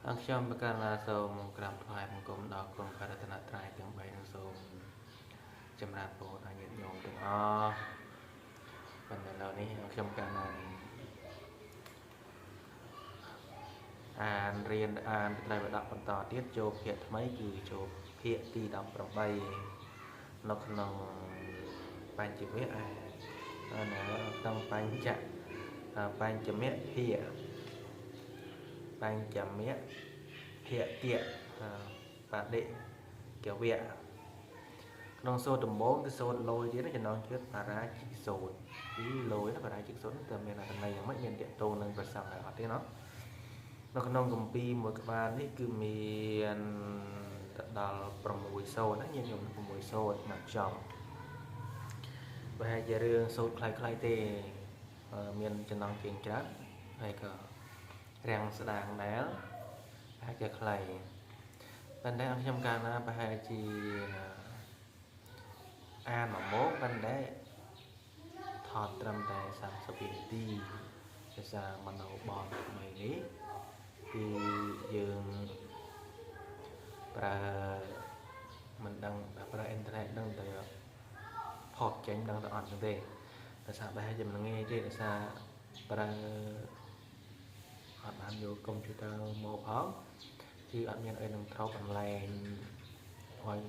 ខ្ញុំប្រកាសថាសូមក្រាបថ្វាយបង្គំដល់គុណព្រះរតនត្រ័យទាំង3និងសូមចម្រើនពរដល់ញាតិញោមទាំងអស់បណ្ឌិតឥឡូវនេះខ្ញុំកាលណាអានរៀនអានត្រៃបដកបន្តទៀតចូលភាគថ្មីគឺចូលភាគទី18នៅក្នុងបញ្ចវគ្គក្នុងបញ្ចមៈភាគបញ្ចមៈភាគបដិកវៈក្នុងសូត្រដំបូងគឺសូត្រលយទៀតចំណងជឿបរាជិកសូត្រពីលយបរាជិកសូត្រតើមានអត្ថន័យយ៉ាងម៉េចមានតកតងនឹងប្រសងហើយអត់ទេណានៅក្នុងគម្ពីរមួយក្បាលនេះគឺមានដល់6សូត្រណាញាតិញោម6សូត្រមកចំប្រហែលជារឿងសូត្រខ្លីៗទេមានចំណងជើងច្រើនហើយក៏រាំងស្ដាងដែរហើយជាខ្លីប៉ុន្តែខ្ញុំកាលណាប្រហែលជាអានមកប៉ុន្តែថតត្រឹមតែ30នាទីភាសាមនោបលថ្មីនេះគឺយើងប្រើមិនដឹងប្រើអ៊ីនធឺណិតដឹងតែផុសចេញដឹងតែអត់ទេភាសាបែរជាមិនងាយទេភាសាប្រើអត់បានយកកុំព្យូទ័រមកផងគឺអត់មានអីនឹងត្រូវបន្លែងឲ្យ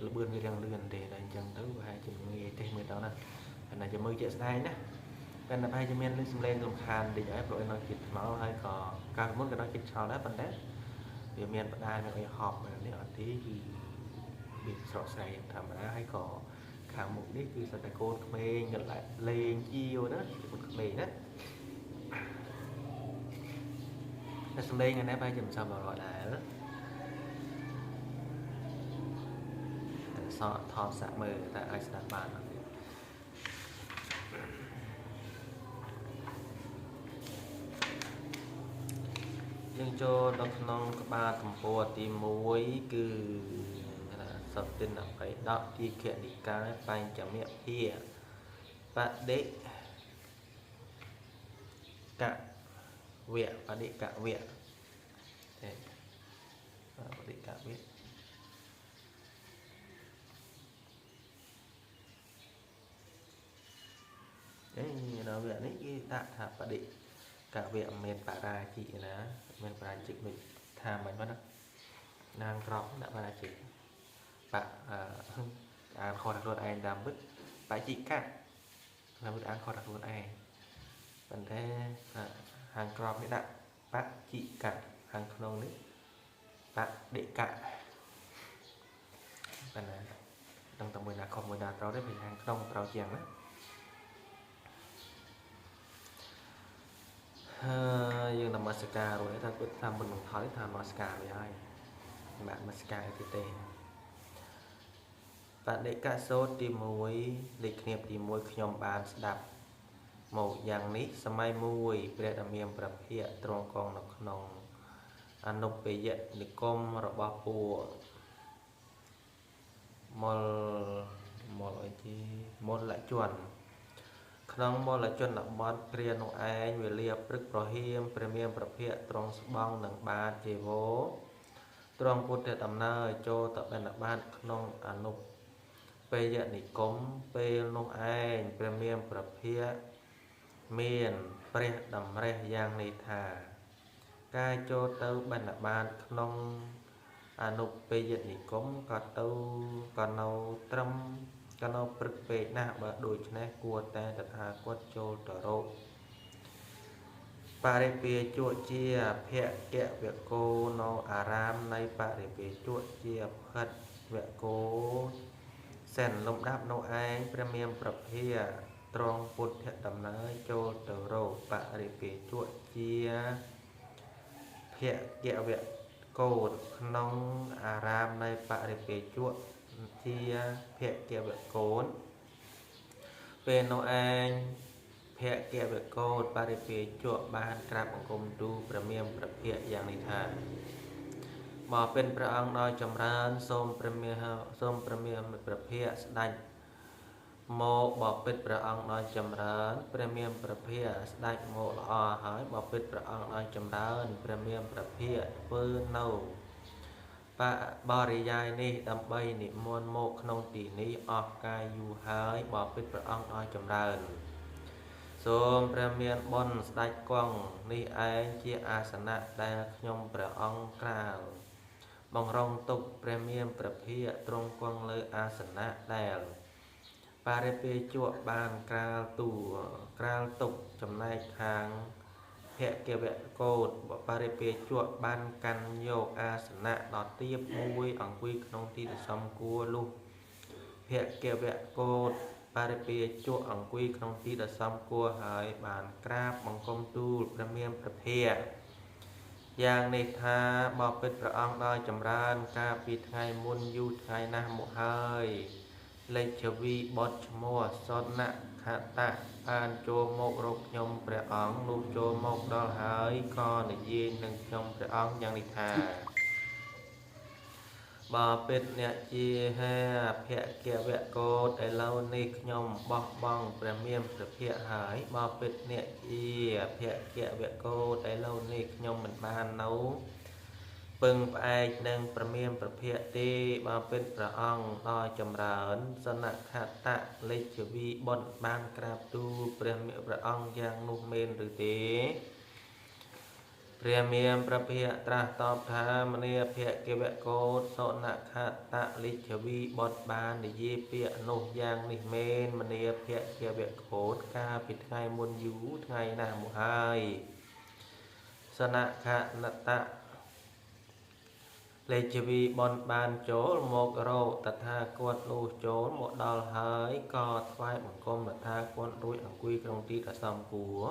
លបឿនវារៀងលឿនទេតែអញ្ចឹងទៅប្រហែលជាមិនងាយទេមើលទៅណាប៉ុន្តែជាមើលជាក់ស្ដែងណាប៉ុន្តែប្រហែលជាមានលើសំឡេងរំខានតិចហើយព្រោះឯនៅចិត្តថ្មហើយក៏កាលមុនក៏នៅចិត្តឆ្លដែរប៉ុន្តែវាមានបដាមានអីហប់នេះអត់ទេគឺវាស្រកស្រែកធម្មតាហើយក៏ខាងមុខនេះគឺសត្វតែកូនក្មេងកន្លែងលេងជាវណាកូនក្មេងណាតែសំឡេងថ្ងៃនេះប្រហែលជាមិនសមរត់ដែរសក់ថតសាក់មើលតែអាចស្ដាប់បានអត់ទេយើងចូលដល់ក្នុងក្បាលទំព័រទី1គឺសត្វទិនអបិដកទីខនិកាយបញ្ចមៈភាបដិកវៈបដិកវៈទេបដិកវៈនៅវគ្គនេះគេដាក់ថាបដិកវៈមានបរាជិណាមានបរាជិដូចថាមិនហ្នឹងណាងក្រប់ដាក់បរាជិបអានខុសតែខ្លួនឯងតាមពិតបច្ចិកៈតាមពិតអានខុសតែខ្លួនឯងប៉ុន្តែខាងក្រប់នេះដាក់បច្ចិកៈខាងក្នុងនេះបដិកៈប៉ុន្តែដឹងតែមួយណាខុសមួយណាត្រូវទេពីខាងក្នុងត្រូវជាងណាយើងនមស្ការរួចថាពុទ្ធតាមមុននឹងថយថានមស្ការវាហើយបាទនមស្ការទីទេបដិកៈសូត្រទី1លេខគ្នាទី1ខ្ញុំបានស្ដាប់មកយ៉ាងនេះសម័យមួយព្រះដ៏មានព្រះភ័ក្ត្រទ្រង់គង់នៅក្នុងអនុពយនិគមរបស់ពួកមលអីទីមលជនក្នុងមលជនបទព្រះនោះឯងវេលាព្រឹកប្រហៀមព្រះមានព្រះភ័ក្ត្រទ្រង់ស្បង់នឹងបាតជីវរទ្រង់ពុទ្ធដំណើរចូលទៅបិណ្ឌបាតក្នុងអនុពយនិគមពេលនោះឯងព្រះមានព្រះភ័ក្ត្រមានព្រះតម្រេះយ៉ាងនេះថាការចូលទៅបិណ្ឌបាតក្នុងអនុពយនិគមក៏នៅត្រឹមក៏នៅព្រឹកពេកណាស់បើដូច្នេះគួរតែតថាគតចូលទៅរកបរិពាជក់ជាភគវកោនៅអារាមនៃបរិពាជក់ជាផិតវកោសិនលំដាប់នៅឯងព្រះមានព្រះភ័ក្ត្រត្រង់ពុទ្ធដំណើរចូលទៅរកបរិពាជក់ជាភគវកោក្នុងអារាមនៃបរិពាជក់ជាភគវកោពេលនោះឯងភគវកោបរិពាជក់បានក្រាបបង្គំទូលព្រះមានព្រះភ័ក្ត្រយ៉ាងនេះថាមកเป็นព្រះអង្គដោយចម្រើនសូមព្រះមានព្រះភ័ក្ត្រស្ដេច មកបបិទ្ធព្រះអង្គដោយចម្រើនព្រះមានព្រះភិក្ខស្ដេចមកល្អហើយបបិទ្ធព្រះអង្គដោយចម្រើនព្រះមានព្រះភិក្ខធ្វើនៅបរិយាយនេះដើម្បីនិមន្តមកក្នុងទីនេះអស់កាយយូរហើយបបិទ្ធព្រះអង្គដោយចម្រើនសូមព្រះមានបុណ្យស្ដេចគង់នេះឯងជាអាសនៈដែលខ្ញុំព្រះអង្គក្រាលបង្រងទុកព្រះមានព្រះភិក្ខទ្រង់គង់លើអាសនៈដែលបរិពេជក់បានក្រាលទុកចំណែកខាងភគវកោតបរិពេជក់បានកាន់យកអាសនៈដ៏ទាបមួយអង្គុយក្នុងទីដសំគួរលុះភគវកោតបរិពេជក់អង្គុយក្នុងទីដសំគួរហើយបានក្រាបបង្គំទូលព្រះមានព្រះភិក្ខយ៉ាងនេះថាបបិទ្ធព្រះអង្គដោយចម្រើនកាលពីថ្ងៃមុនយូរថ្ងៃណាស់មកហើយលេចវីបុត្រឈ្មោះសនៈខតៈបានចូលមករកខ្ញុំព្រះអង្គលុះចូលមកដល់ហើយក៏និយាយនឹងខ្ញុំព្រះអង្គយ៉ាងនេះថាបបិទ្ធអ្នកជាហាភគវកោតឥឡូវនេះខ្ញុំបោះបង់ព្រះមានព្រះភិក្ខហើយបបិទ្ធអ្នកជាភគវកោតឥឡូវនេះខ្ញុំមិនបាននៅពឹងផ្អែកនឹងព្រះមានព្រះភិក្ខទេបបិទ្ធព្រះអង្គដោយចម្រើនសនខតៈលេចវីបុត្របានក្រាបទូលព្រះអង្គយ៉ាងនោះមែនឬទេព្រះមានព្រះភិក្ខត្រាស់តបថាមនាភគវកោតសនខតៈលេចវីបុត្របាននិយាយពាក្យនោះយ៉ាងនេះមែនមនាភគវកោតកាលពីថ្ងៃមុនយូរថ្ងៃណាស់មកហើយសនខតៈលេចវីបុត្របានចូលមករកតថាគតនោះចូលមកដល់ហើយក៏ថ្វាយបង្គំតថាគតរួចអង្គុយក្នុងទីដ៏សមគួរ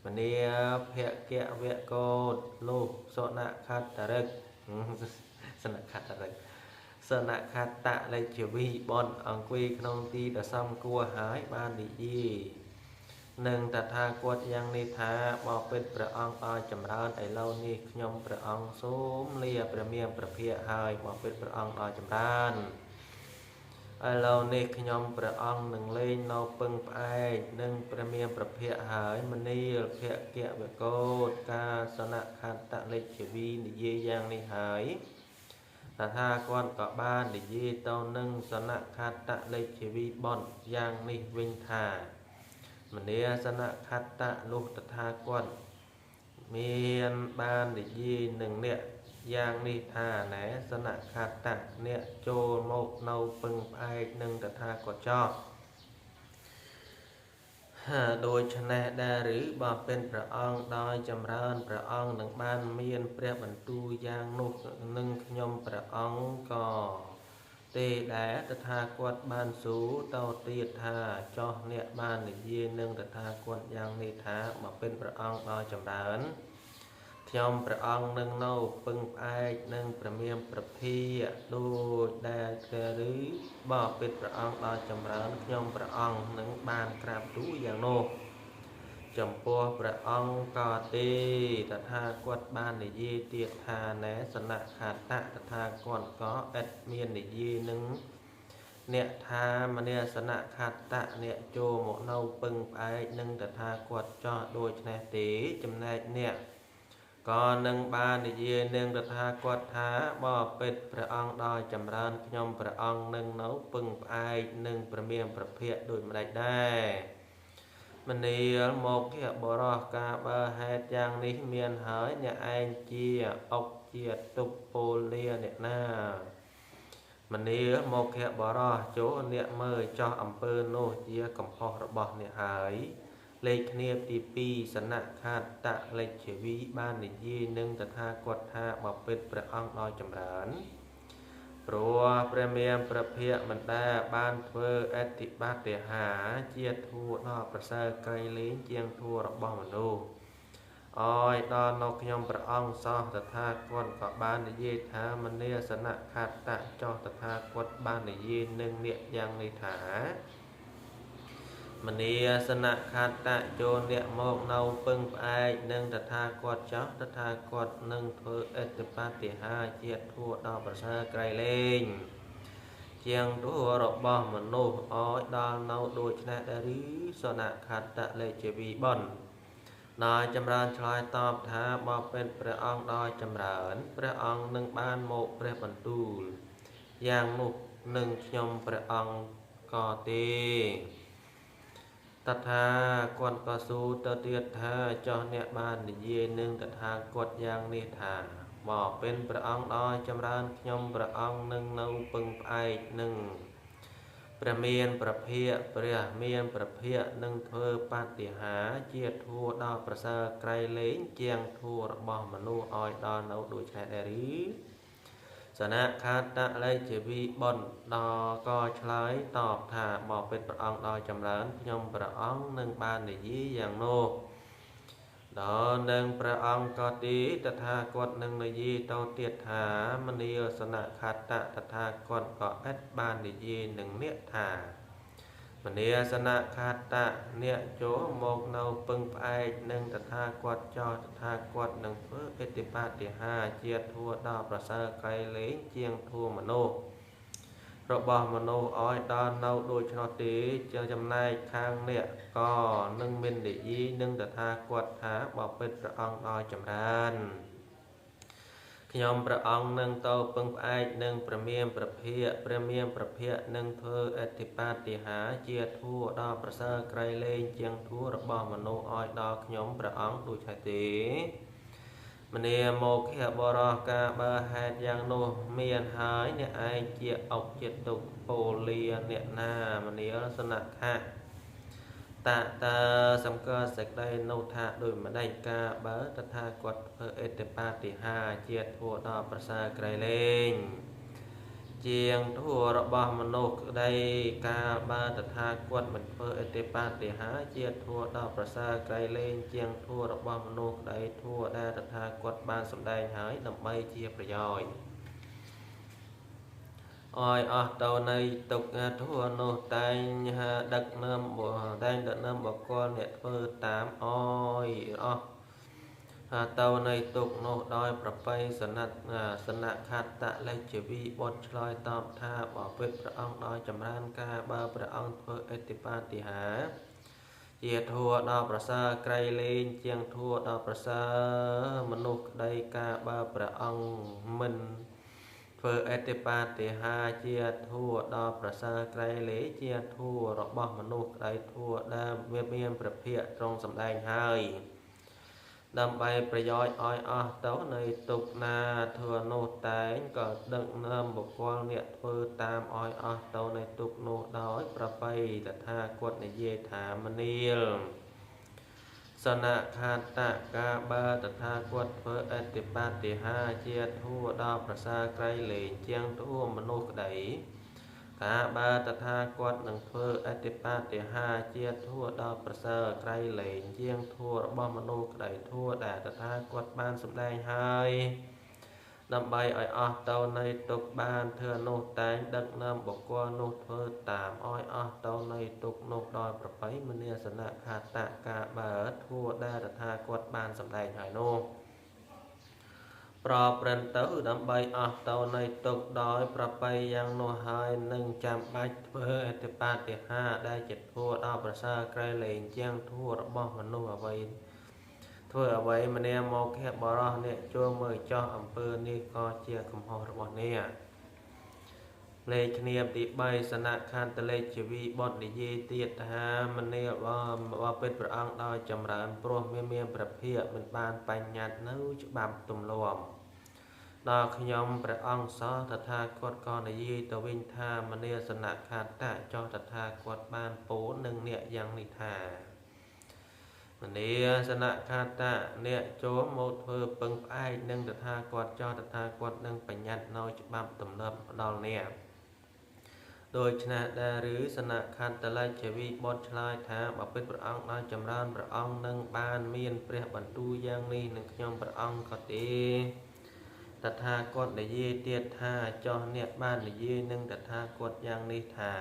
មនាភគវកោតលោកសនខតរិកសនខតរិកសនខតៈលេចវីបុត្រអង្គុយក្នុងទីដ៏សមគួរហើយបាននិយាយនឹងតថាគតយ៉ាងនេះថាបបិទ្ធព្រះអង្គឲ្យចម្រើនឥឡូវនេះខ្ញុំព្រះអង្គសូមលាព្រះមានព្រះភិក្ខហើយបបិទ្ធព្រះអង្គឲ្យចម្រើនឥឡូវនេះខ្ញុំព្រះអង្គនឹងលែងនៅពឹងផ្អែកនឹងព្រះមានព្រះភិក្ខហើយមនាលភគវកោតកាសនខតៈលេចវីនិយាយយ៉ាងនេះហើយតថាគតក៏បាននិយាយទៅនឹងសនខតៈលេចវីបុត្រយ៉ាងនេះវិញថាមនាសនខតៈលុះតថាគតមានបាននិយាយនឹងអ្នកយ៉ាងនេះថាណែសនខតៈអ្នកចូលមកនៅពឹងផ្អែកនឹងតថាគតចោះដូច្នេះដែរឬបបិទ្ធព្រះអង្គដោយចម្រើនព្រះអង្គនឹងបានមានព្រះបន្ទូលយ៉ាងនោះនឹងខ្ញុំព្រះអង្គក៏ទេដែលតថាគតបានសួរទៅទៀតថាចោះអ្នកបាននិយាយនឹងតថាគតយ៉ាងនេះថាបបិទ្ធព្រះអង្គដោយចម្រើនខ្ញុំព្រះអង្គនឹងនៅពឹងផ្អែកនឹងព្រះមានព្រះភិក្ខដូចដែលធ្វើឬបបិទ្ធព្រះអង្គដោយចម្រើនខ្ញុំព្រះអង្គនឹងបានក្រាបទូលយ៉ាងនោះចំពោះព្រះអង្គក៏ទេតថាគតបាននិយាយទៀតថាណែសនខតៈតថាគតក៏ឥតមាននិយាយនឹងអ្នកថាមនាសនខតៈអ្នកចូលមកនៅពឹងផ្អែកនឹងតថាគតចោះដូចនេះទេចំណែកអ្នកក៏នឹងបាននិយាយនឹងតថាគតថាបបិទ្ធព្រះអង្គដោយចម្រើនខ្ញុំព្រះអង្គនឹងនៅពឹងផ្អែកនឹងព្រះមានព្រះភិក្ខដូចម្ដេចដែរមនាលមកជាបរោះការបើហេតុយ៉ាងនេះមានហើយអ្នកឯងជាអុកជាទុកពោលាអ្នកណាមនាលមកជាបរោះចូលអ្នកមើលចោះអំពើនោះជាកំហុសរបស់អ្នកហើយលេខគ្នាទី2សនខតៈលេចវីបាននិយាយនឹងតថាគតថាបបិទ្ធព្រះអង្គដោយចម្រើនព្រោះព្រះមានព្រះភិក្ខមិនដែលបានធ្វើអធិបត្តិហាជាធัวដល់ប្រសើរក្រៃលែងជាងធัวរបស់មនុស្សអយដល់នៅខ្ញុំព្រះអង្គសោះតថាគតក៏បាននិយាយថាមនាសនខតៈចោះតថាគតបាននិយាយនឹងអ្នកយ៉ាងនេះថាមនាសនខតៈចូលអ្នកមកនៅពឹងផ្អែកនឹងតថាគតចោះតថាគតនឹងធ្វើអធិបត្តិហាជាធัวដល់ប្រសើរក្រៃលែង ជាងទូរបស់មនុស្សឲ្យដល់នៅដូចនេះដែរឬសនខត្តលេជាវីបនដោយចម្រើនឆ្លើយតបថាបបិទ្ធព្រះអង្គដោយចម្រើនព្រះអង្គនឹងបានមកព្រះបន្ទូលយ៉ាងនោះនឹងខ្ញុំព្រះអង្គក៏ទេតថាគាត់ក៏សួរទៅទៀតថាចោះអ្នកបាននិយាយនឹងតថាគាត់យ៉ាងនេះថាបបិទ្ធព្រះអង្គដោយចម្រើនខ្ញុំព្រះអង្គនឹងនៅពឹងផ្អែកនឹងព្រះមានប្រភិយព្រះមានប្រភិយនឹងធ្វើបត្តិហាជាធัวដល់ប្រសើរក្រៃលែងជាងធัวរបស់មនុស្សឲ្យដល់នៅដូចនេះដែរឬសនខត្តលេជាវីបនដល់ក៏ឆ្លើយតបថាបបិទ្ធព្រះអង្គដោយចម្រើនខ្ញុំព្រះអង្គនឹងបាននិយាយយ៉ាងនោះដល់នឹងព្រះអង្គក៏ទីតថាគាត់នឹងនិយាយទៅទៀតថាមនីសនខត្តតថាគាត់ក៏ឥតបាននិយាយនឹងអ្នកថាមនីសនខត្តអ្នកចូលមកនៅពឹងផ្អែកនឹងតថាគាត់ចោតថាគាត់នឹងធ្វើឥទ្ធិបត្តិហាជាធัวដល់ប្រសើរក្រៃលែងជាងធัวមនុស្សរបស់មនុស្សឲ្យដល់នៅដូចនោះទេចំណែកខាងអ្នកក៏នឹងមាននិយាយនឹងតថាគាត់ថាបបិទ្ធព្រះអង្គដោយចម្រើនខ្ញុំព្រះអង្គនឹងទៅពឹងផ្អែកនឹងព្រះមានប្រភិយព្រះមានប្រភិយនឹងធ្វើអធិបត្តិហាជាធัวដល់ប្រសើរក្រៃលែងជាងធัวរបស់មនុស្សឲ្យដល់ខ្ញុំព្រះអង្គដូចហើយទេមនីមកខបរោះការបើហេតុយ៉ាងនោះមានហើយអ្នកឯងជាអុកជាទុកពោលាអ្នកណាមនីសនខៈតសំកើសេចក្តីនោះថាដូចម្ដេចការបើតថាគាត់ធ្វើអធិបត្តិហាជាធัวដល់ប្រសើរក្រៃលែងជាងធัวរបស់មនុស្សក្តីការបើតថាគាត់មិនធ្វើអធិបត្តិហាជាធัวដល់ប្រសើរក្រៃលែងជាងធัวរបស់មនុស្សក្តីធัวដែលតថាគាត់បានសម្ដែងហើយដើម្បីជាប្រយោជន៍អយអស់ទៅនៃទុកធัวនោះតែងដឹកនាំបកលអ្នកធ្វើតាមអយអស់ទៅនៃទុកនោះដោយប្របីសនខត្តលេជាវីបុតឆ្លើយតបថាបបិទ្ធព្រះអង្គដោយចម្រើនការបើព្រះអង្គធ្វើអធិបត្តិហាជាធัวដល់ប្រសើរក្រៃលែងជាងធัวដល់ប្រសើរមនុស្សក្តីការបើព្រះអង្គមិនធ្វើអធិបត្តិហាជាធัวដល់ប្រសើរក្រៃលែងជាធัวរបស់មនុស្សក្តីធัวដែលវាមានប្រភិយត្រង់សម្ដែងហើយដើម្បីប្រយោជន៍ឲ្យអស់ទៅនៃទុកណាធัวនោះតែងក៏ដឹកនាំបុគ្គលអ្នកធ្វើតាមឲ្យអស់ទៅនៃទុកនោះដោយប្របីតថាគាត់និយាយថាមនាលសនខត្តការបើតថាគាត់ធ្វើអធិបត្តិហាជាធัวដល់ប្រសើរក្រៃលែងជាងធัวមនុស្សក្តីការបើតថាគាត់នឹងធ្វើអធិបត្តិហាជាធัวដល់ប្រសើរក្រៃលែងជាងធัวរបស់មនុស្សក្តីធัวដែលតថាគាត់បានសម្ដែងហើយដើម្បីឲ្យអស់ទៅនៃទុកបានធ្វើនោះតែងដឹកនាំបុគ្គលនោះធ្វើតាមឲ្យអស់ទៅនៃទុកនោះដោយប្របីមនាសនខត្តការបើធัวដែលតថាគាត់បានសម្ដែងហើយនោះប្រព្រឹត្តទៅដើម្បីអស់ទៅនៃទុកដោយប្របីយ៉ាងនោះហើយនឹងចាំបាច់ធ្វើអធិបត្តិហាដែលជាធัวដល់ប្រសើរក្រៃលែងជាងធัวរបស់មនុស្សអ្វីធ្វើអ្វីម្នាក់មកខបរោះអ្នកចូលមើលចោះអំពើនេះក៏ជាកំហុសរបស់អ្នកលេខគ្នាទី3សនខត្តលេខជាវីបុតនិយាយទៀតថាមនាលបបិទ្ធព្រះអង្គដោយចម្រើនព្រោះមានប្រភិយមិនបានបញ្ញត្តិនៅច្បាប់ទម្លាប់ដល់ខ្ញុំព្រះអង្គសោះតថាគាត់ក៏និយាយទៅវិញថាមនាសនខត្តចោះតថាគាត់បានពោលនឹងអ្នកយ៉ាងនេះថាមនាសនខត្តអ្នកចូលមកធ្វើពឹងផ្អែកនឹងតថាគាត់ចោះតថាគាត់នឹងបញ្ញត្តិនៅច្បាប់ទម្លាប់ដល់អ្នកដូច្នេះដែរឬសនខត្តលេខជាវីបុតឆ្លើយថាបបិទ្ធព្រះអង្គដោយចម្រើនព្រះអង្គនឹងបានមានព្រះបន្ទូលយ៉ាងនេះនឹងខ្ញុំព្រះអង្គក៏ទេតថាគាត់និយាយទៀតថាចោះអ្នកបាននិយាយនឹងតថាគាត់យ៉ាងនេះថា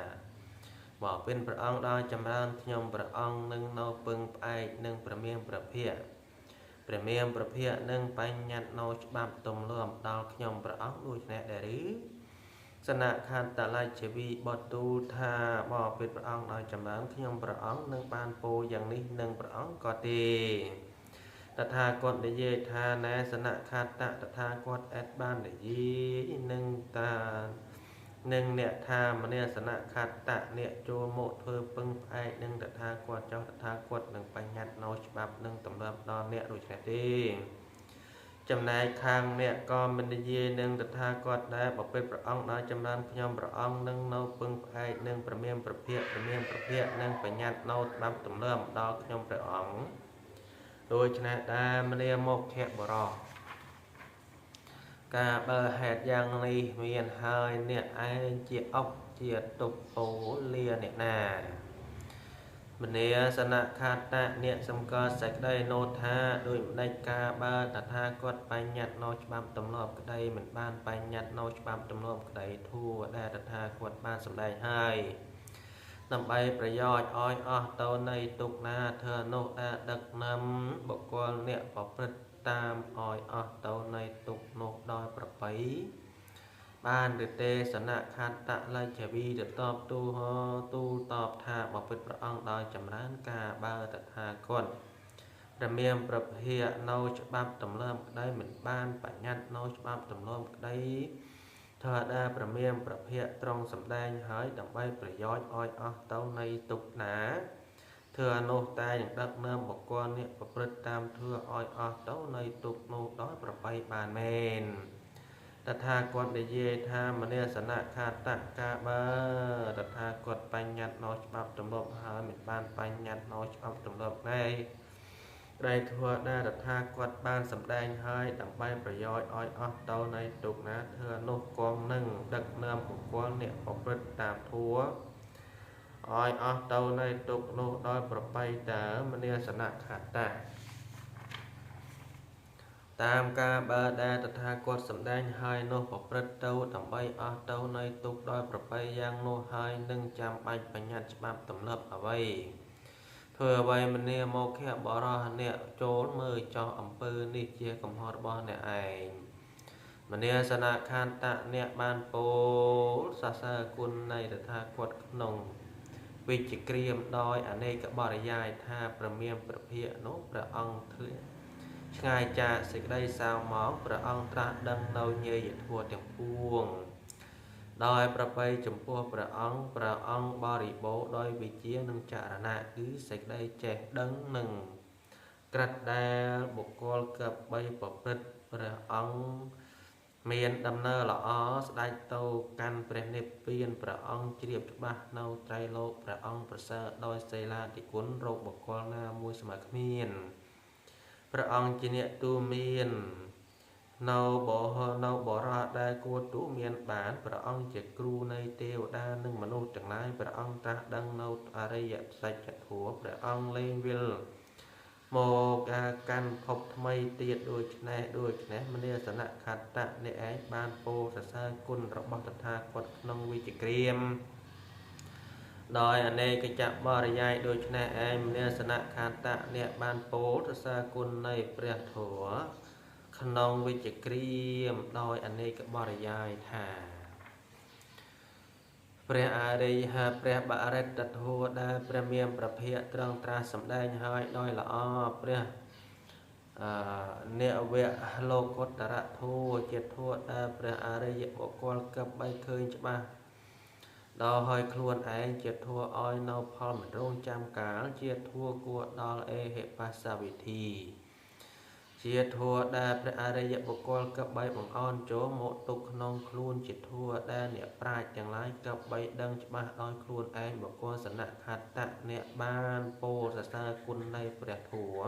បបិទ្ធព្រះអង្គដោយចម្រើនខ្ញុំព្រះអង្គនឹងនៅពឹងផ្អែកនឹងព្រះមានព្រះភិយនឹងបញ្ញត្តិនៅច្បាប់ទម្លាប់ដល់ខ្ញុំព្រះអង្គដូចនេះដែរឬ สนะขันตะไลเจวีบอตูธาบอเป็นพระองค์โดยจำเริญขยมพระองค์หนึ่งบานโปอย่างนี้หนึ่งพระองค์ก็ดีตถาคตได้เยธาแนสนะขันตะตถาคตแอดบ้านได้ยีหนึ่งตาหนึ่งเนี่ยธามเนี่ยสนะขันตะเนี่ยโจโมเธอปึงไอหนึ่งตถาคตเจ้าตถาคตหนึ่งปัญญาโนฉบับหนึ่งตำรับนอนเนี่ยรู้จักดีจำนายคางเนี่ยก็มันได้ยีหนึ่งตถาคตได้บอกเป็นพระองค์ได้จำนานขยมพระองค์หนึ่งโนปึงไอหนึ่งประเมียมประเพียประเมียมประเพียหนึ่งปัญญาโนฉบับตำรับดอกขยมพระองค์โดยชนะได้มันเรียมกแค่บรอกาเบอร์แหดยังนี้เมียนหายเนี่ยไอเจียออกเจียตุกโอเลียเนี่ยนามันเนี่ยสนะคาตะเนี่ยสมกอสักได้โนธาโดยในกาเบอร์ตถาคตไปยัดโนฉบับตำรอบก็ได้เหมือนบ้านไปยัดโนฉบับตำรอบก็ได้ทั่วได้ตถาคตบ้านสำได้ให้นำไปประโยชน์อ้อยอ้อเตาในตุกนาเธอโนอาดักนำบกลเนี่ยปพฤติตามอ้อยอ้อเตาในตุกโนดอยประไปบ้านเดเตสนะคันตะไลเจวีเดตอบตูฮอตูตอบทาบอกเป็นพระองค์ดอยจำร้านกาบาตถาคตประเมียมประเพียโนฉบับตำเริ่มได้เหมือนบ้านปัญญาโนฉบับตำเริ่มได้เธอได้ประเมียมประเพียตรงสำแดงหายดังใบประย้อยอ้อยอ้อเต้าในตุกหนาเธอโนตายอย่างดักเนิ่มบอกกวนเนี่ยประพฤติตามเธออ้อยอ้อเต้าในตุกโนด้อยประไปบานเมนตถาคตได้เยธามเนสนะคาตะกาบาตถาคตปัญญาโนฉบับตำรบหายเหมือนบ้านปัญญาโนฉบับตำรบในได้ทั่วได้ตถาคตบ้านสำแดงให้ดังใบประย้อยอ้อยอ้อเต้าในตุกนะเธอโนกองหนึ่งดักเนิ่มของกวนเนี่ยประพฤติตามทั่วอ้อยอ้อเต้าในตุกโนด้อยประไปแต่มเนสนะคาตะตามกาบาดาตถาคตสำแดงให้โนปปริตเต้าทำใบอ้อเต้าในตุกด้อยประไปยังโนให้หนึ่งจำใบปัญญาฉบับตำเนิบเอาไว้เพื่อไว้มันเนี่ยโมแค่บรอเนี่ยโจลมือจออำเภอนี่เจียกำฮอดบ่เนี่ยไอมันเนี่ยสนะคานตะเนี่ยบานโปสาสากุลในตถาคตนงวิจิเกรียมดอยอเนกบริยายท่าประเมียมประเพียโนพระองค์เถื่อง่ายจะสิได้สาวหมองพระองค์ตรัสดังเราเยยทั่วเต็มพวงโดยประไปจมพัวพระองค์บริโภคโดยวิเชียนจารณะคือสิได้แจกดังหนึ่งกระดาบุคคลกับใบประพฤติพระองค์เมียนดำเนินละอสได้โตกันเปรตเนปเปียนพระองค์เจียบฉบับเนาไตรโลกพระองค์ประเสริฐโดยไซลาติกุลโรคบุคคลนามวยสมัครเมียนพระองค์จีเนตูเมียนเนาบ่ราได้กวดตูเมียนบานพระองค์จะครูในเทวดาหนึ่งมนุษย์จังไรพระองค์ตรัสดังเนาอริยสัจหัวพระองค์เลงวิลโมกากันพบทำไมเตียดโดยแน่มันเนี่ยสนะขัดตะในไอ้บานโปสัสกุลระบบตถาคตนงวิจิเกรียมโดยอเนกจับบริยายโดยแน่ไอ้มันเนี่ยสนะขัดตะเนี่ยบานโปสัสกุลในเปรียถัวขนงวิจิเกรียมโดยอเนกบริยายท่าพระอาริยะพระบาริตทัวได้พระเมียมประเพียตรังตราสำแดงให้โดยละอ้อพระเนเวะโลกุตระทัวเจตทัวได้พระอาริยะบุคคลกับใบเคยฉบับดอหอยคลวนไอเจตทัวอ้อยนอพอมร่งจำกาลเจตทัวกัวดอลเหปัสสวิธีเจียทัวได้พระอริยบุคคลกับใบบังอ่อนโจโมตุกนองครูนจิตทัวได้เนี่ยปราดอย่างไรกับใบดังฉบับดอยครูนไอบุคคลสนะขัดตะเนี่ยบ้านโปสัสกุลในประถัว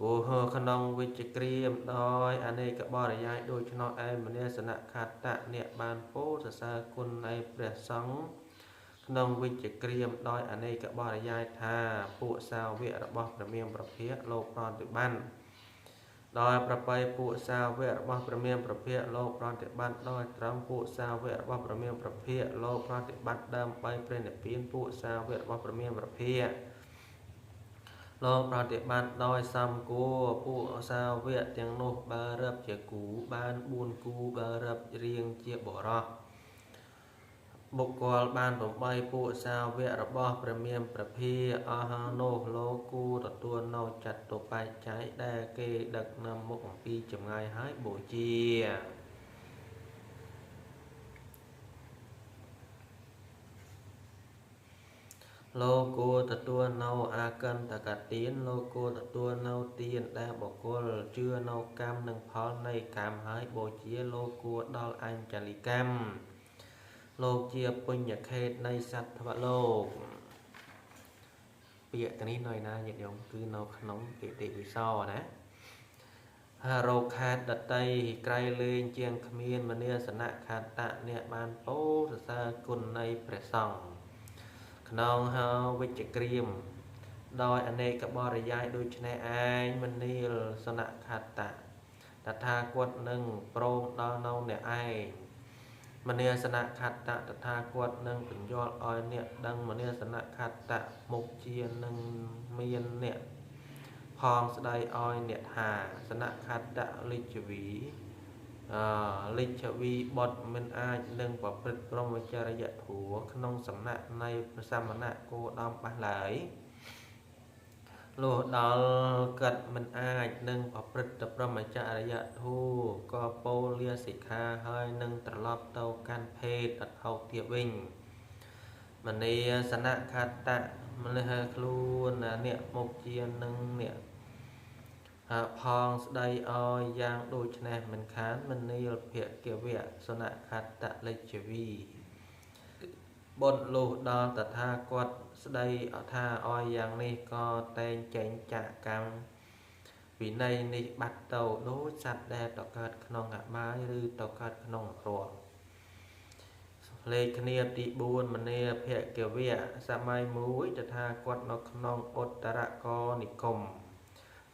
กูเฮขนองวิจิเกรียมดอยอเนกบริยายโดยชนอไอมันเนี่ยสนะขัดตะเนี่ยบ้านโปสัสกุลในประสังขนองวิจิเกรียมดอยอเนกบริยายท่าปุสาวเวระบประเมียมประเพียโลกปรอนติบันโดยประไปปุสาวเวระบประเมียมประเพียโลกปรอนติบันโดยตรัมปุสาวเวระบประเมียมประเพียโลกปรอนติบันเดิมไปเป็นเปียนปุสาวเวระบประเมียมประเพีย Lo prati ban đôi xăm cua phụ sao viện tiếng nô ba rập chia cú ban buôn cú ba rập riêng chia bỏ raบุคคลបានរំបីពួកសាវករបស់ព្រះមានព្រះភិអស់នោះលោកគូទទួលនៅចតុបច្ច័យដែលគេដឹកនាំមុខអំពីចម្ងាយហើយបូជាលោកគួរទទួលនៅអាកន្តកទានលោកគួរទទួលនៅទានដែលបុគ្គលជឿនៅកម្មនិងផលនៃកម្មហើយបូជាលោកគួរដល់អញ្ចលិកម្មលោកជាបញ្ញខេតនៃសត្វលោកពាក្យនេះនៅណាញាតិញោមគឺនៅក្នុងគតិវិសោណារោខេតដតីក្រៃលែងជាងគ្មានមនាសនៈខតៈអ្នកបានពោសរសើរគុណនៃព្រះសង្ឃក្នុងហៅវិជ្ជក្រៀមដោយអនេកបរិយាយដូចនេះឯងមនាលសនៈខតៈតថាគតនឹងព្រមដល់នៅអ្នកឯងមនាសនៈខតៈតថាគតនឹងបញ្យល់ឲ្យអ្នកដឹងមនាសនៈខតៈមុខជានឹងមានអ្នកផងស្ដីឲ្យអ្នកថាសនៈខតៈលិជ្ជវីលិជ្ជវីបុត្រមិនអាចនឹងប្រព្រឹត្តព្រហ្មចរិយធម៌ក្នុងសំណាក់នៃព្រះសមណៈគោដំបានឡើយលុះដល់កិត្តមិនអាចនឹងប្រព្រឹត្តព្រហ្មចរិយធម៌ក៏ពោលលាសិក្ខាហើយនឹងត្រឡប់ទៅកាន់ភេទអត់ហោកទៀតវិញមនីសនៈខតៈម្លេះខ្លួនអ្នកមុខជានឹងអ្នកផងស្ដីឲ្យយ៉ាងដូចនេះមិនខានមនីលភគវៈសនៈខតៈលិជ្ជវីបុត្រលុះដល់តថាគតស្ដីថាឲ្យយ៉ាងនេះក៏តែងចែងចាកកម្មវិន័យនេះបាត់ទៅដូចសត្វដែលតកើតក្នុងអបាយឬតកើតក្នុងរស់លេខគ្នាទី4មនីភគវៈសម័យមួយតថាគតនៅក្នុងឧត្តរកនិគម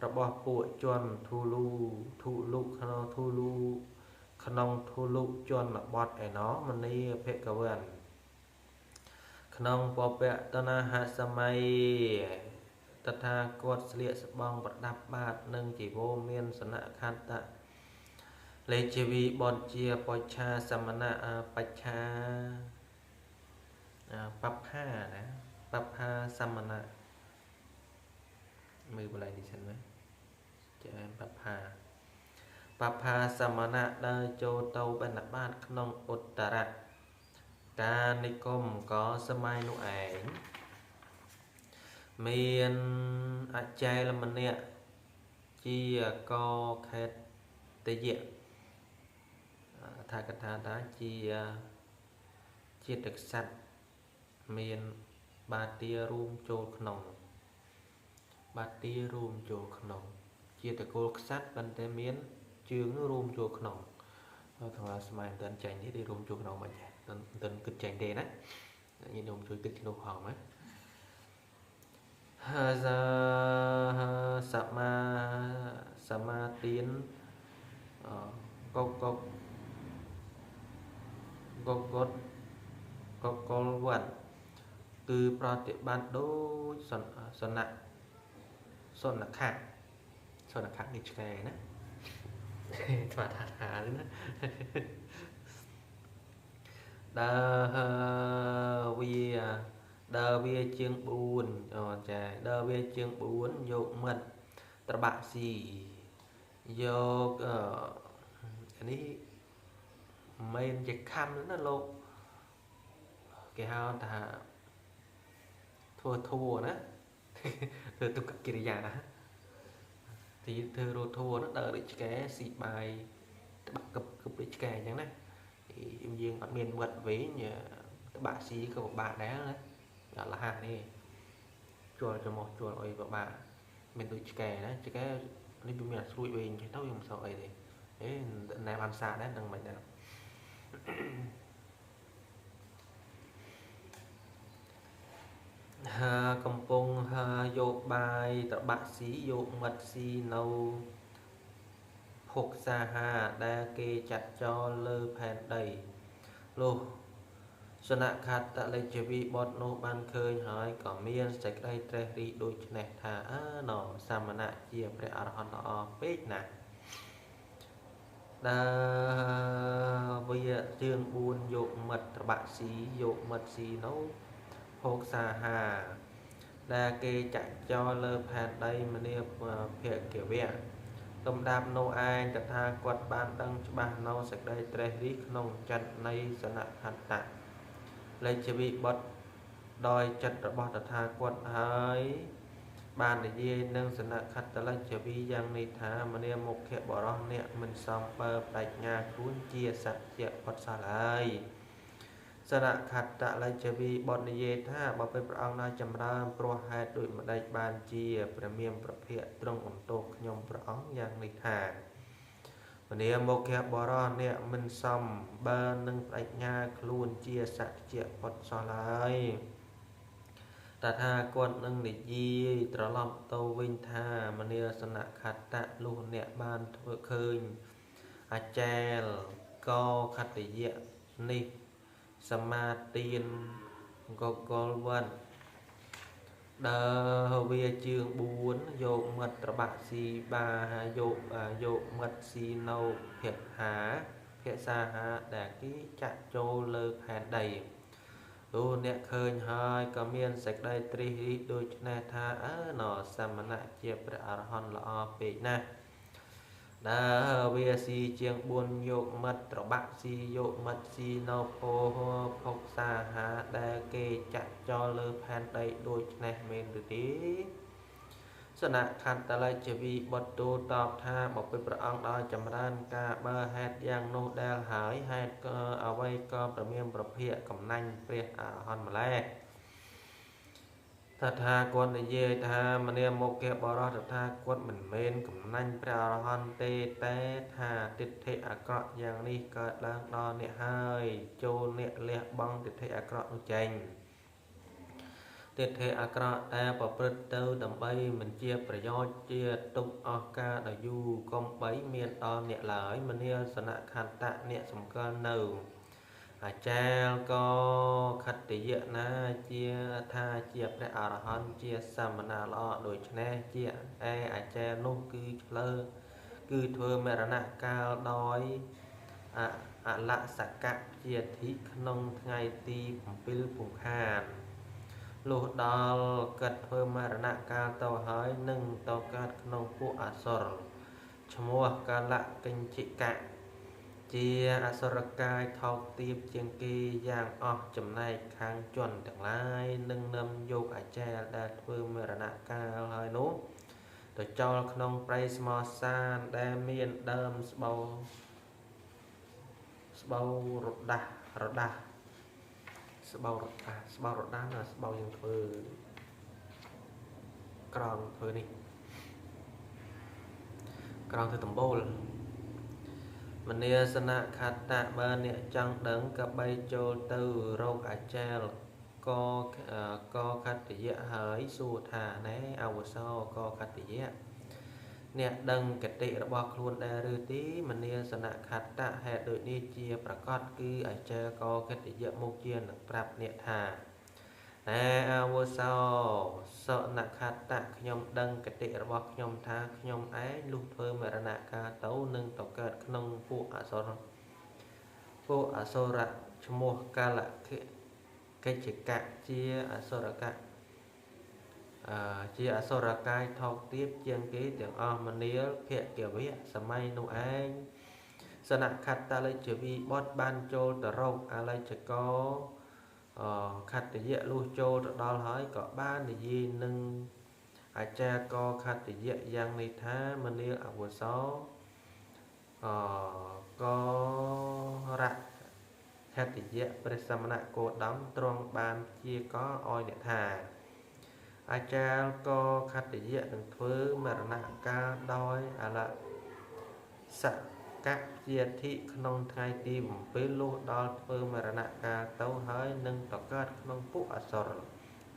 របស់ពួកជនធូលូក្នុងធូលូជនបត់ឯណោមនីភគវៈក្នុងពពតនាហសម័យតថាគតស្លៀកស្បង់ប្រដាប់បាតនិងជីវរមានសនៈខតៈលេជីវីបនជាបច្ឆាសមណៈបច្ឆាបព្ហាណាបព្ហាសមណៈមើលបល័យនេះសិនណាចាបព្ហាសមណៈដែលចូលទៅបណ្ឌបាតក្នុងឧត្តរកានិគមក៏សម័យនោះឯងមានអចែលម្នាក់ជាកខេតតយៈថាកថាតាជាទឹកសត្វមានបាទារួមចូលក្នុងជាតកូលខ្សាត់ប៉ុន្តែមានជើងនោះរួមចូលក្នុងហើយខាងស្មែមិនចាញ់នេះទេរួមចូលក្នុងមិនចាមិនគិតចាញ់ទេណាញាតិញោមជួយគិតក្នុងផងណាសមាទានកកលវត្តគឺប្រតិបត្តិដូចសនខៈនេះឆ្កែណាស្មាថានេះណាដើរវាជាង4ចាដើរវាជាង4យកមិត្តត្របាក់ស៊ីយកនេះមិនជាខំណាលោកគេហៅថាធ្វើណាធ្វើទុកកិរិយាណាទីធ្វើរត់ធัวណាដើរដូចឆ្កែស៊ីបាយត្បាក់កឹបដូចឆ្កែអញ្ចឹងណាយើងអត់មានវត្តវិញត្បាក់ស៊ីក៏ពិបាកដែរណាអត់លះនេះជួលចំោះជួលអុយពិបាកមានដូចឆ្កែណាឆ្កែនេះវាមានអត់ស្រួយវិញទៅយើងមិនសល់អីទេណែបានសាដែរនឹងមិនដែរកំពុងយកបាយត្របាក់ស៊ីយកមិត្តស៊ីនៅភុកសាហាដែលគេចាត់ចោលលើផែនដីលុះ สนะขัดตะเลจวีบดโนบันเคยหายก็เมียนใส่ได้เตรรีโดยแนทาหนอสามณะเจียพระอรหันต์อเป็กนะดาวิยเรื่องบุญโยมัดบะสีโยมัดสีโนโภกสาหาดาเกจักจอเลอแผ่นใดมเนียเพียเกี่ยวเวียลำดับโนอายกทากดบานดังฉบับโนสักได้เตรรีขนงจัดในสนะขัดตะเลยจะวิบดโดยจัดระบอบทากดหายบานในเย็นนั่งสนะขัดตะลักจะวิยังในธามเนียมกเขบรอเนี่ยมันซ้อมเปิดปัญญาคุ้นเจียสัจเจียปัสสาลายสนะขัดตะลักจะวิบดในเย็นท่าบ่เป็นพระองค์นายจำรามโปรหายโดยมาได้บานเจียประเมียมประเภทตรงองค์โตขยมพระองค์ยังในธาวันนี้โมเขบรอเนี่ยมันซ้อมเบิร์นึงปัญญาคุ้นเจียสัจเจียปัสสาลายแต่ถ้ากวนนึงในยีตรลอมโตวินธามเนียสนะขัดตะลูเนี่ยบานเพื่อคืนอาเจลก็ขัดติเยนิสมาตีนกอลวันเดอเวียจืงบุญโยมัดตระบะสีบาโยมัดสีโนเพียหาเพียสาหาแดกที่จะโจเลอแผ่นใดดูเนี่ยเคยหายก็เมียนสักได้ตรีโดยแนทาหนอสมณะเจียพระอรหันต์ละอเปกนะดาเวียสีเจียงบุญโยมัดตระบะสีโยมัดสีโนโพพกสาหาแดเกจะจอเลอแผ่นใดโดยแนเมนหรือดีสนะขันตะไลจะวีบทตูตอบท่าบอกเป็นพระองค์ได้จำรานกาเบอร์แฮดยังโนเดลหายแฮดก็เอาไว้ก็ประเมียมประเพียกำนังเปรียอรหันมาแล้วถ้าทากวนเยธามเนียมโมเกบรอถ้าทากวนเหมือนเมนกำนังเปรียอรหันเตเตธาติดเทอเกราะอย่างนี้เกิดแล้วนอนเนี่ยให้โจเนี่ยเลี้ยบังติดเทอเกราะนุเจงติดเทอากระแต่ประพฤติเตอดำใบมันเจียประโยชน์เจียตุกออกาดยูกอมใบเมียนตอนเนี่ยหลายมันเนี่ยสนะขันตะเนี่ยสำคัญหนึ่งอาจารย์ก็ขัดติเยอะนะเจียทาเจียพระอรหันต์เจียสามนาลอโดยชนะเจียอาจารย์นุ่งคือเลอคือเธอเมรณะกาลดอยอะละสักกะเจียทิขนงไงตีผมปิลผมขานลูกดอลกัดเพิ่มมรณะการต่อหายหนึ่งต่อการขนมผู้อัศรชมัวการละกินจิกะเจียอัศรกายทอกตีบเจียงกีอย่างออกจำในค้างจนต่างหลายหนึ่งนำโยกอาเจลได้เพิ่มมรณะการหายนู้ตัวจอขนมไปสมอซานได้เมียนเดิมสเบารถดาสเบารถด้านlàสเบายังเธอกรองเธอนี่กรองเธอตำโบลมันเนียสนะขัดตะเบอร์เนี่ยจังดังกับใบโจตือโรคอาเจลก็ขัดติยะหายสู่ฐานะอาวโซก็ขัดติยะเนี่ยดังกติระบอกครูนได้หรือตีมันเนียสนะขัดตะแห่โดยนี้เจียประกอบคืออาเจลก็ขัดติยะมุกเจียนปรับเนี่ยฐานอาวโซสนะขัดตะขยมดังกติระบอกขยมท่าขยมไอ้ลูกเพิ่มมรณะกาเต้าหนึ่งต่อเกิดขนมผู้อโศระชมัวกาละเกจิกะเจียอโศรกะเจียอโศรกายทอกเทียบเจียงกีเตียงอมันเนี้ยเพียเกี่ยววิสมัยนูไอ้สนะขัดตะเลยจะวีบดบานโจตะโรคอะไรจะก็ขัดติเยะลูโจดอลหายก็บ้านในยีหนึ่งอาจารย์ก็ขัดติเยะยังในท้ามันเรียกอวสก็รักขัดติเยะประสมณะโกดำตรงบานเจียก็อ้อยเนี่ยทาอาจารย์ก็ขัดติเยะหนึ่งเพื่อมรณะกาดอยอะไรสักกะเจียที่ขนมไทยตีมเปลูดอลเพิ่มมรณะกาเต้าหายหนึ่งต่อเกิดขนมผู้อสร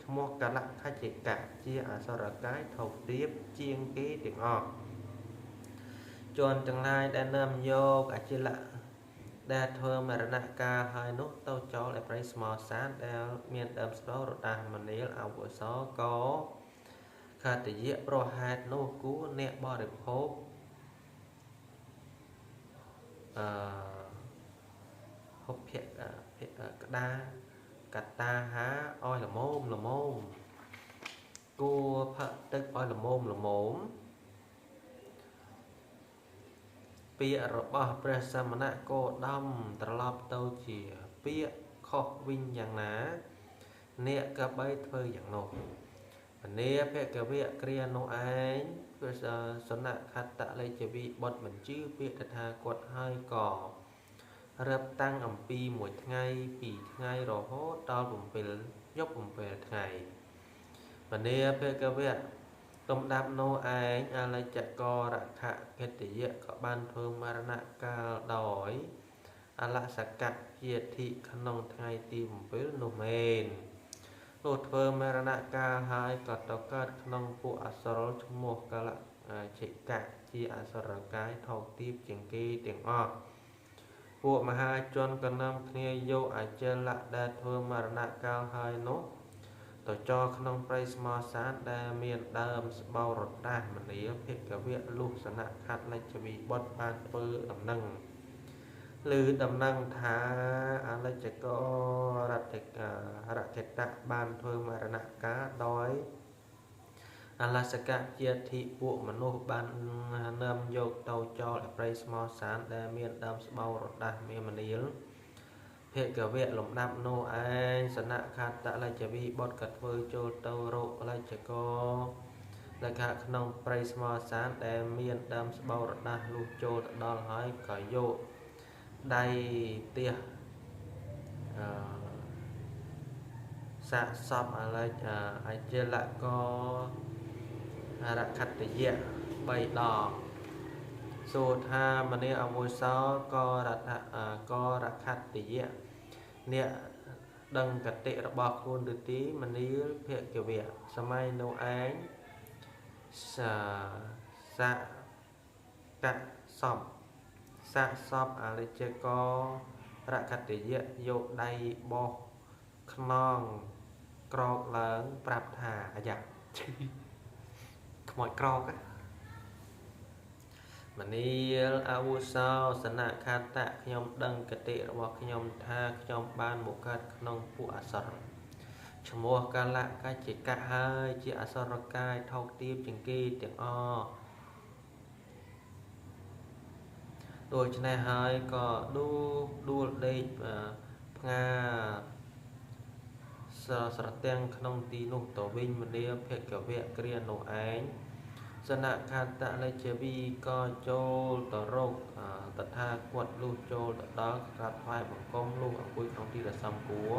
ชมัวกะละขจิกะเจียอสรกายถกเรียบเจียงกีติงออกจนจังไรได้นำโยกอาจิละ ដែលធ្វើមរណកាលហើយនោះទៅចូលឯព្រៃស្មោសានដែលមានដើមស្ដោរដាស់មនាលអវសរក៏ខតយៈប្រហេតុនោះគូអ្នកបរិភោគអឺហុភៈក្តាកតាហាឲ្យល្មមគួផឹកទឹកឲ្យល្មមពាក្យរបស់ព្រះសមណៈគោដំត្រឡប់ទៅជាពាក្យខុសវិញយ៉ាងណាអ្នកក៏បីធ្វើយ៉ាងនោះមនាភគវៈគ្រានោះឯងព្រះសនខត្តលេចវិបុតបញ្ជឿពាក្យតថាគតហើយក៏រឹបតាំងអំពីមួយថ្ងៃពីរថ្ងៃរហូតដល់7 យប់ 7 ថ្ងៃមនាភគវៈទំដាប់នោះឯងអលច្ចករខកិត្តិយៈក៏បានធ្វើមរណកាលដោយអលសកៈជាធិក្នុងថ្ងៃទី7នោះមែននោះធ្វើមរណកាលហើយក៏ទៅកើតក្នុងពួកអសុរឈ្មោះកលជិកៈជាអសុរកាយថោកទាបជាងគេទាំងអស់ពួកមហាជនក៏នាំគ្នាយកអចលៈដែលធ្វើមរណកាលហើយនោះទៅចោលក្នុងព្រៃស្មោសានដែលមានដើមស្បោរដាស់មនាលភគវៈលុះសនខត្តលេចវិបុតបានធ្វើដំណឹងឬដំណឹងថាអលច្ចកររកតៈបានធ្វើមរណកាលដោយអលសកៈជាធិពួកមនុស្សបាននាំយកទៅចោលឯព្រៃស្មោសានដែលមានដើមស្បោរដាស់មានមនាលភគវៈលំដាប់នោះឯងសនខត្តលេចវិបុតក៏ធ្វើចូលទៅរកលេចករលក្ខណៈក្នុងព្រៃស្មោសានដែលមានដើមស្បោរដាស់លុះចូលទៅដល់ហើយក៏យកដៃទៀសសាកសពអចលករខត្តយៈ3 ដងសួរថាមនាអវុសោករខត្តយៈអ្នកដឹងកតិរបស់ខ្លួនឬទីមនាភគវៈសម័យនោះឯងសាកសពអរិជករខត្តយៈយកដៃបោះខ្នងក្រោកឡើងប្រាប់ថាអាយ៉ាខ្មោចក្រោកមនាលអវុសោសនខត្តៈខ្ញុំដឹងកតិរបស់ខ្ញុំថាខ្ញុំបានមកកើតក្នុងពួកអសុរឈ្មោះកាលៈកច្ចិកៈហើយជាអសុរកាយថោកទាបជាងគេទាំងអស់ដូច្នេះហើយក៏ដួលដេកផ្ងាស្រទាំងក្នុងទីនោះទៅវិញមនាភគវៈគ្រានោះឯងសនខត្តលេចវិក៏ចូលទៅរកតថាគតលុះចូលទៅដល់ក្រាបថ្វាយបង្គំលុះអង្គុយក្នុងទីដ៏សមគួរ